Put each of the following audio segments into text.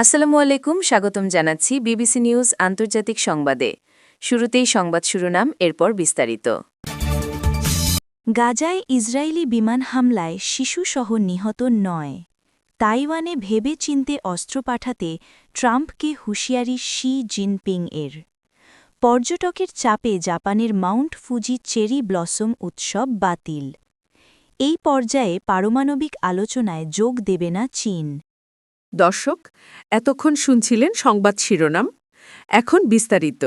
আসসালামু আলাইকুম, স্বাগতম জানাচ্ছি বিবিসি নিউজ আন্তর্জাতিক সংবাদে। শুরুতেই সংবাদ শিরোনাম, এরপর বিস্তারিত। গাজায় ইসরায়েলি বিমান হামলায় শিশুসহ নিহত ৯। তাইওয়ানে ভেবে চিনতে অস্ত্র পাঠাতে ট্রাম্পকে হুঁশিয়ারি শি জিনপিং এর। পর্যটকের চাপে জাপানের মাউন্ট ফুজি চেরি ব্লসম উৎসব বাতিল। এই পর্যায়ে পারমাণবিক আলোচনায় যোগ দেবে না চীন। দর্শক, এতক্ষণ শুনছিলেন সংবাদ শিরোনাম। এখন বিস্তারিত।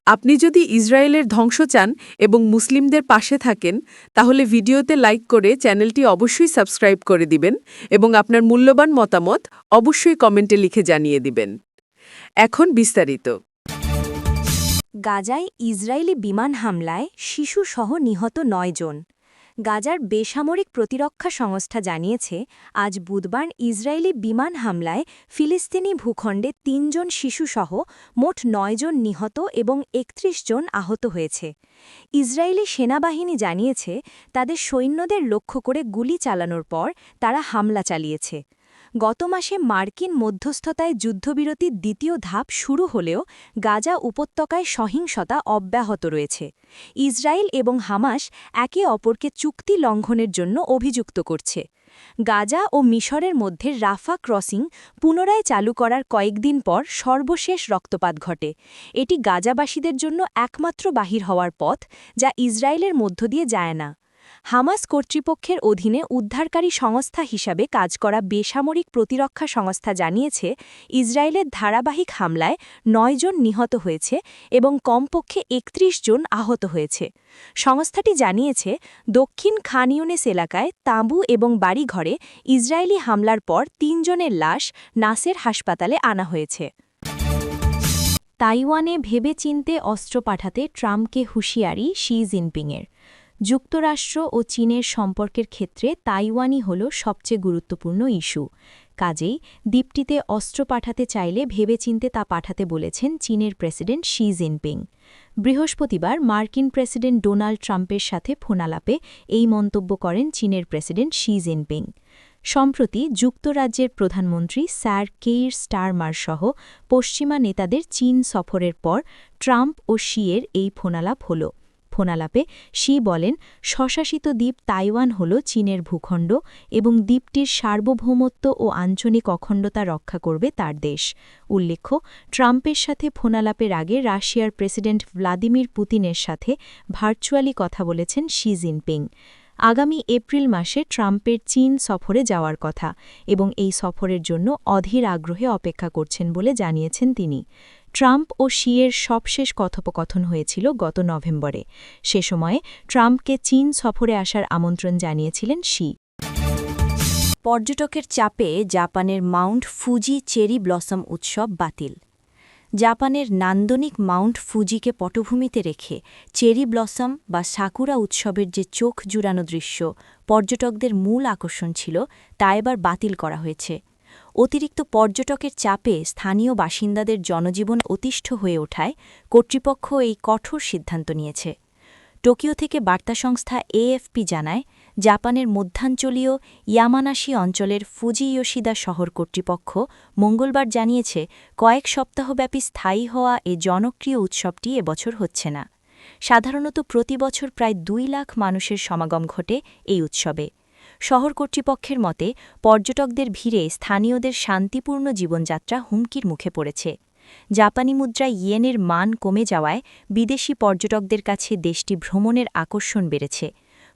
আপনি যদি ইসরায়েলের ধ্বংস চান এবং মুসলিমদের পাশে থাকেন, তাহলে ভিডিওতে লাইক করে চ্যানেলটি অবশ্যই সাবস্ক্রাইব করে দিবেন এবং আপনার মূল্যবান মতামত অবশ্যই কমেন্টে লিখে জানিয়ে দিবেন। এখন বিস্তারিত। গাজায় ইসরায়েলি বিমান হামলায় শিশুসহ নিহত ৯ জন। গাজার বেসামরিক প্রতিরক্ষা সংস্থা জানিয়েছে, আজ বুধবার ইসরায়েলি বিমান হামলায় ফিলিস্তিনি ভূখণ্ডে ৩ জন শিশুসহ মোট ৯ জন নিহত এবং ৩১ জন আহত হয়েছে। ইসরায়েলি সেনাবাহিনী জানিয়েছে, তাদের সৈন্যদের লক্ষ্য করে গুলি চালানোর পর তারা হামলা চালিয়েছে। গত মাসে মার্কিন মধ্যস্থতায় যুদ্ধবিরতির দ্বিতীয় ধাপ শুরু হলেও গাজা উপত্যকায় সহিংসতা অব্যাহত রয়েছে। ইসরায়েল এবং হামাস একে অপরকে চুক্তি লঙ্ঘনের জন্য অভিযুক্ত করছে। গাজা ও মিশরের মধ্যে রাফা ক্রসিং পুনরায় চালু করার কয়েকদিন পর সর্বশেষ রক্তপাত ঘটে। এটি গাজাবাসীদের জন্য একমাত্র বাহির হওয়ার পথ, যা ইসরায়েলের মধ্য দিয়ে যায় না। হামাস কর্তৃপক্ষের অধীনে উদ্ধারকারী সংস্থা হিসাবে কাজ করা বেসামরিক প্রতিরক্ষা সংস্থা জানিয়েছে, ইসরায়েলের ধারাবাহিক হামলায় ৯ জন নিহত হয়েছে এবং কমপক্ষে ৩১ জন আহত হয়েছে। সংস্থাটি জানিয়েছে, দক্ষিণ খান ইউনিস এলাকায় তাঁবু এবং বাড়িঘরে ইসরায়েলি হামলার পর ৩ জনের লাশ নাসের হাসপাতালে আনা হয়েছে। তাইওয়ানে ভেবেচিন্তে অস্ত্র পাঠাতে ট্রাম্পকে হুঁশিয়ারি শি জিনপিংয়ের। যুক্তরাষ্ট্র ও চীনের সম্পর্কের ক্ষেত্রে তাইওয়ানই হল সবচেয়ে গুরুত্বপূর্ণ ইস্যু। কাজেই দ্বীপটিতে অস্ত্র পাঠাতে চাইলে ভেবেচিন্তে তা পাঠাতে বলেছেন চীনের প্রেসিডেন্ট শি জিনপিং। বৃহস্পতিবার মার্কিন প্রেসিডেন্ট ডোনাল্ড ট্রাম্পের সাথে ফোনালাপে এই মন্তব্য করেন চীনের প্রেসিডেন্ট শি জিনপিং। সম্প্রতি যুক্তরাজ্যের প্রধানমন্ত্রী স্যার কেইর স্টারমার সহ পশ্চিমা নেতাদের চীন সফরের পর ট্রাম্প ও শিয়ের এই ফোনালাপ হল। ফোনালাপে শি বলেন, স্বশাসিত দ্বীপ তাইওয়ান হল চীনের ভূখণ্ড এবং দ্বীপটির সার্বভৌমত্ব ও আঞ্চলিক অখণ্ডতা রক্ষা করবে তার দেশ। উল্লেখ্য, ট্রাম্পের সাথে ফোনালাপের আগে রাশিয়ার প্রেসিডেন্ট ভ্লাদিমির পুতিনের সাথে ভার্চুয়ালি কথা বলেছেন শি জিনপিং। আগামী এপ্রিল মাসে ট্রাম্পের চীন সফরে যাওয়ার কথা এবং এই সফরের জন্য অধীর আগ্রহে অপেক্ষা করছেন বলে জানিয়েছেন তিনি। ট্রাম্প ও শিয়ের সবশেষ কথোপকথন হয়েছিল গত নভেম্বরে। সে সময়ে ট্রাম্পকে চীন সফরে আসার আমন্ত্রণ জানিয়েছিলেন শি। পর্যটকের চাপে জাপানের মাউন্ট ফুজি চেরি ব্লসম উৎসব বাতিল। জাপানের নান্দনিক মাউন্ট ফুজিকে পটভূমিতে রেখে চেরি ব্লসম বা সাকুরা উৎসবের যে চোখ জুড়ানো দৃশ্য পর্যটকদের মূল আকর্ষণ ছিল, তা এবার বাতিল করা হয়েছে। অতিরিক্ত পর্যটকের চাপে স্থানীয় বাসিন্দাদের জনজীবন অতিষ্ঠ হয়ে ওঠায় কর্তৃপক্ষ এই কঠোর সিদ্ধান্ত নিয়েছে। টোকিও থেকে বার্তা সংস্থা এএফপি জানায়, জাপানের মধ্যাঞ্চলীয় ইয়ামানাশি অঞ্চলের ফুজি ইয়োশিদা শহর কর্তৃপক্ষ মঙ্গলবার জানিয়েছে, কয়েক সপ্তাহব্যাপী স্থায়ী হওয়া এ জনপ্রিয় উৎসবটি এবছর হচ্ছে না। সাধারণত প্রতি বছর প্রায় ২ লাখ মানুষের সমাগম ঘটে এই উৎসবে। শহর কর্তৃপক্ষের মতে, পর্যটকদের ভিড়ে স্থানীয়দের শান্তিপূর্ণ জীবনযাত্রা হুমকির মুখে পড়েছে। জাপানি মুদ্রায় ইয়েনের মান কমে যাওয়ায় বিদেশি পর্যটকদের কাছে দেশটি ভ্রমণের আকর্ষণ বেড়েছে।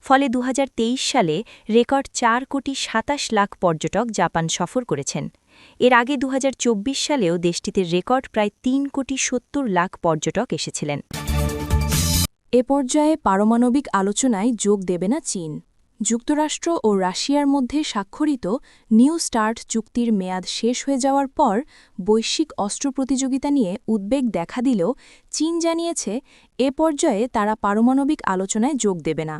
ফলে ২০২৩ সালে রেকর্ড ৪,২৭ লাখ পর্যটক জাপান সফর করেছেন। এর আগে ২০২৪ সালেও দেশটিতে রেকর্ড প্রায় ৩,৭০ লাখ পর্যটক এসেছিলেন। এ পর্যায়ে পারমাণবিক আলোচনায় যোগ দেবে না চীন। যুক্তরাষ্ট্র ও রাশিয়ার মধ্যে স্বাক্ষরিত নিউ স্টার্ট চুক্তির মেয়াদ শেষ হয়ে যাওয়ার পর বৈশ্বিক অস্ত্র প্রতিযোগিতা নিয়ে উদ্বেগ দেখা দিলেও চীন জানিয়েছে, এ পর্যায়ে তারা পারমাণবিক আলোচনায় যোগ দেবে না।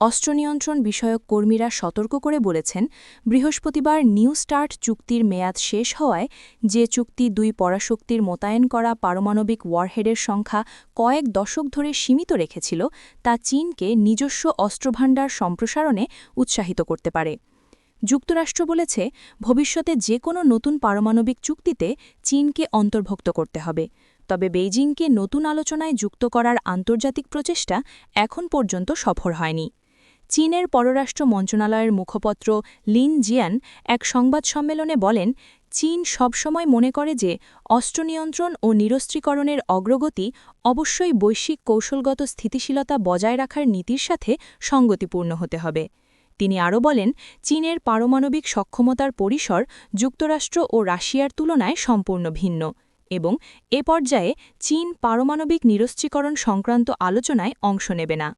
অস্ত্র নিয়ন্ত্রণ বিষয়ক কর্মীরা সতর্ক করে বলেছেন, বৃহস্পতিবার নিউ স্টার্ট চুক্তির মেয়াদ শেষ হওয়ায় যে চুক্তি ২ পরাশক্তির মোতায়েন করা পারমাণবিক ওয়ারহেডের সংখ্যা কয়েক দশক ধরে সীমিত রেখেছিল, তা চীনকে নিজস্ব অস্ত্রভাণ্ডার সম্প্রসারণে উৎসাহিত করতে পারে। যুক্তরাষ্ট্র বলেছে ভবিষ্যতে যে কোনো নতুন পারমাণবিক চুক্তিতে চীনকে অন্তর্ভুক্ত করতে হবে, তবে বেইজিংকে নতুন আলোচনায় যুক্ত করার আন্তর্জাতিক প্রচেষ্টা এখন পর্যন্ত সফল হয়নি। চীনের পররাষ্ট্র মন্ত্রণালয়ের মুখপাত্র লিন জিয়ান এক সংবাদ সম্মেলনে বলেন, চীন সবসময় মনে করে যে অস্ত্র নিয়ন্ত্রণ ও নিরস্ত্রীকরণের অগ্রগতি অবশ্যই বৈশ্বিক কৌশলগত স্থিতিশীলতা বজায় রাখার নীতির সাথে সঙ্গতিপূর্ণ হতে হবে। তিনি আরও বলেন, চীনের পারমাণবিক সক্ষমতার পরিসর যুক্তরাষ্ট্র ও রাশিয়ার তুলনায় সম্পূর্ণ ভিন্ন এবং এ পর্যায়ে চীন পারমাণবিক নিরস্ত্রীকরণ সংক্রান্ত আলোচনায় অংশ নেবে না।